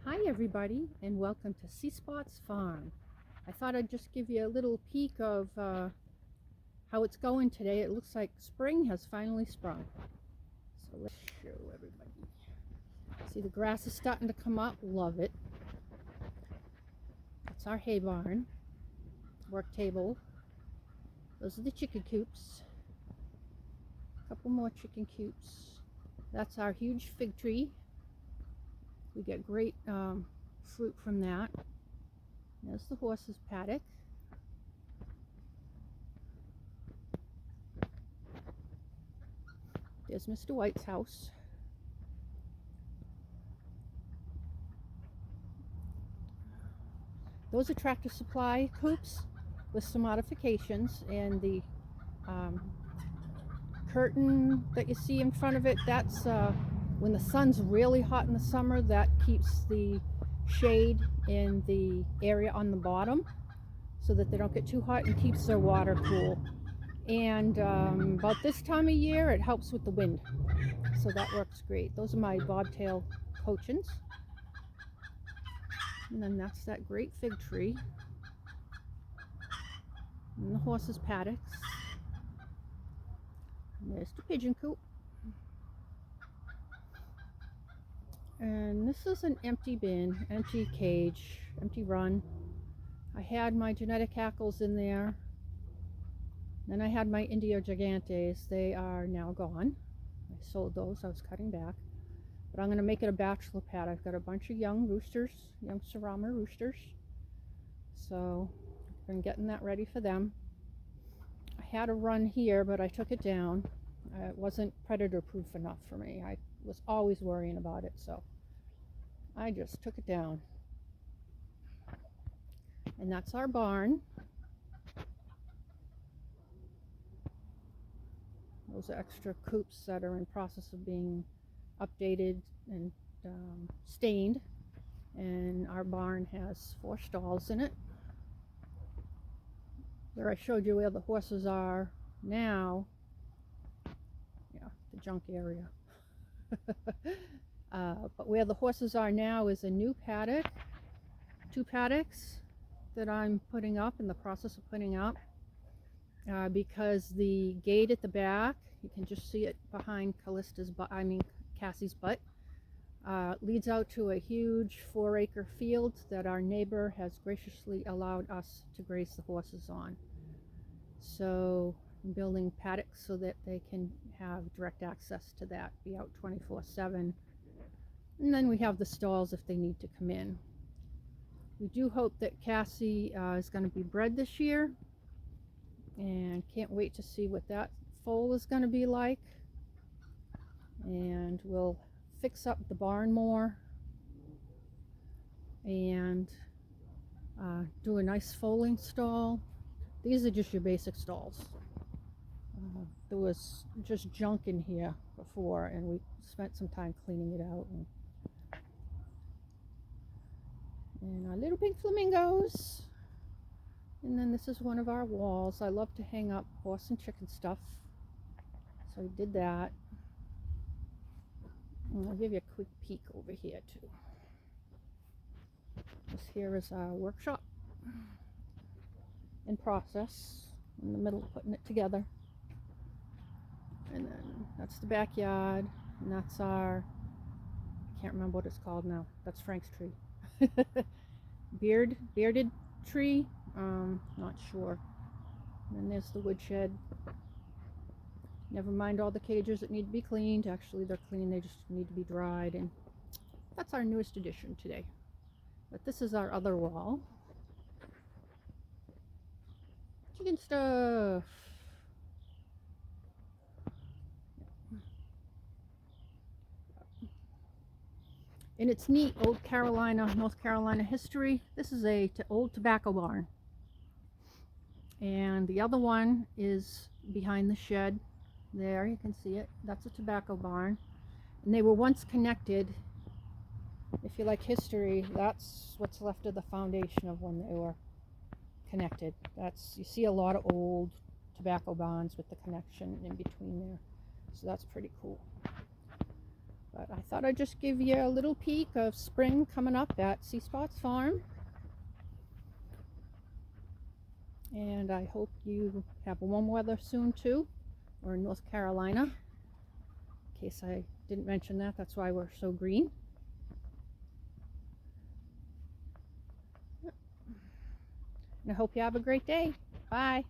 Hi everybody, and welcome to Sea Spot's Farm. I thought I'd just give you a little peek of how it's going today. It looks like spring has finally sprung. So let's show everybody. See, the grass is starting to come up. Love it. That's our hay barn, work table. Those are the chicken coops. A couple more chicken coops. That's our huge fig tree. We get great fruit from that. There's the horse's paddock. There's Mr. White's house. Those are Tractor Supply coops with some modifications, and the curtain that you see in front of it, that's when the sun's really hot in the summer, that keeps the shade in the area on the bottom so that they don't get too hot and keeps their water cool. And about this time of year it helps with the wind, so that works great. Those are my bobtail cochins. And then that's that great fig tree. And the horse's paddocks. And there's the pigeon coop. And this is an empty bin, empty cage, empty run. I had my genetic hackles in there. Then I had my Indio Gigantes. They are now gone. I sold those. I was cutting back. But I'm going to make it a bachelor pad. I've got a bunch of young roosters, young Serama roosters. So I've been getting that ready for them. I had a run here, but I took it down. It wasn't predator proof enough for me. I was always worrying about it, so I just took it down. And that's our barn. Those are extra coops that are in process of being updated and stained. And our barn has 4 stalls in it. Where I showed you where the horses are now, yeah, the junk area. But where the horses are now is a new paddock, 2 paddocks that I'm putting up, in the process of putting up, because the gate at the back, you can just see it behind Cassie's butt, leads out to a huge 4-acre field that our neighbor has graciously allowed us to graze the horses on. So I'm building paddocks so that they can have direct access to that, be out 24/7. And then we have the stalls if they need to come in. We do hope that Cassie is going to be bred this year, and can't wait to see what that foal is going to be like. And we'll fix up the barn more and do a nice foaling stall. These are just your basic stalls. There was just junk in here before, and we spent some time cleaning it out. And our little pink flamingos. And then this is one of our walls. I love to hang up horse and chicken stuff, so I did that. And I'll give you a quick peek over here too. This here is our workshop in process, in the middle of putting it together. And then that's the backyard, and that's our, I can't remember what it's called now, that's Frank's tree. Bearded tree, not sure. And then there's the woodshed. Never mind all the cages that need to be cleaned. Actually, they're clean, they just need to be dried. And that's our newest addition today. But this is our other wall. Chicken stuff. And it's neat, old North Carolina history. This is a old tobacco barn. And the other one is behind the shed. There, you can see it. That's a tobacco barn. And they were once connected. If you like history, that's what's left of the foundation of when they were connected. You see a lot of old tobacco barns with the connection in between there. So that's pretty cool. But I thought I'd just give you a little peek of spring coming up at Sea Spots Farm. And I hope you have warm weather soon too, or in North Carolina. In case I didn't mention that, that's why we're so green. And I hope you have a great day. Bye.